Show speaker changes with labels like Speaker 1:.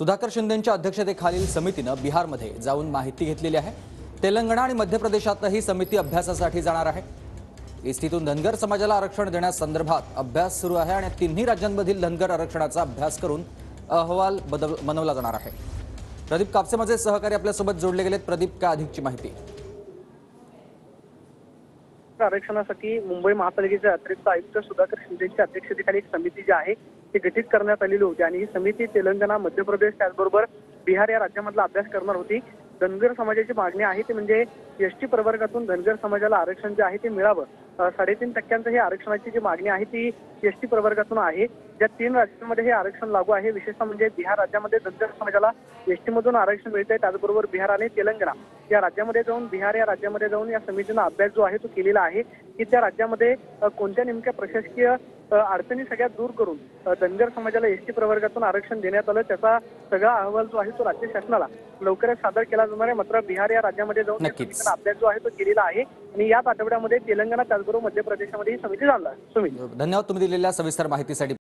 Speaker 1: सुधाकर शिंदेंच्या अध्यक्षतेखालील समितीने बिहारमध्ये जाऊन माहिती घेतलेली आहे। तेलंगणा आणि मध्य प्रदेशातही समिती अभ्यासासाठी जाणार आहे। एसटीतून धनगर समाजाला आरक्षण देण्यासंदर्भात अभ्यास सुरू आहे आणि तिन्ही राज्यांमधील धनगर आरक्षणाचा अभ्यास करून अहवाल बनवला जाणार आहे। प्रदीप कापसे माझे सहकारी आपल्यासोबत जोडले गेलेत। प्रदीप, काय अधिकची माहिती?
Speaker 2: आरक्षणासाठी मुंबई महापालिकेचे अतिरिक्त आयुक्त सुधाकर शिंदेच्या अध्यक्षतेखाली एक समिती जी आहे ती गठीत करण्यात आलेली होती आणि ही समिती तेलंगणा, मध्य प्रदेश त्याचबरोबर बिहार या राज्यामधला अभ्यास करणार होती। धनगर समाजाची मागणी आहे ती म्हणजे एसटी प्रवर्गातून धनगर समाजाला आरक्षण जे आहे ते मिळावं। 3.5% ही आरक्षणाची जी मागणी आहे ती एसटी प्रवर्गातून आहे। ज्या 3 राज्यांमध्ये हे आरक्षण लागू आहे, विशेषतः म्हणजे बिहार राज्यामध्ये धनगर समाजाला एसटी मधून आरक्षण मिळते। त्याचबरोबर बिहार आणि तेलंगणा या राज्यामध्ये जाऊन या समितीने अभ्यास जो आहे तो केलेला आहे की त्या राज्यामध्ये कोणत्या नेमक्या प्रशासकीय अडचणी सगळ्यात दूर करून धनगर समाजाला एसटी प्रवर्गातून आरक्षण देण्यात आलं, त्याचा सगळा अहवाल जो आहे तो राज्य शासनाला लवकरच सादर केला जाणार आहे। मात्र बिहार या राज्यामध्ये जाऊन समितीने अभ्यास जो आहे तो केलेला आहे आणि याच आठवड्यामध्ये तेलंगणा त्याचबरोबर मध्य प्रदेशामध्ये ही समिती जाणार आहे।
Speaker 1: धन्यवाद तुम्ही दिलेल्या सविस्तर माहितीसाठी।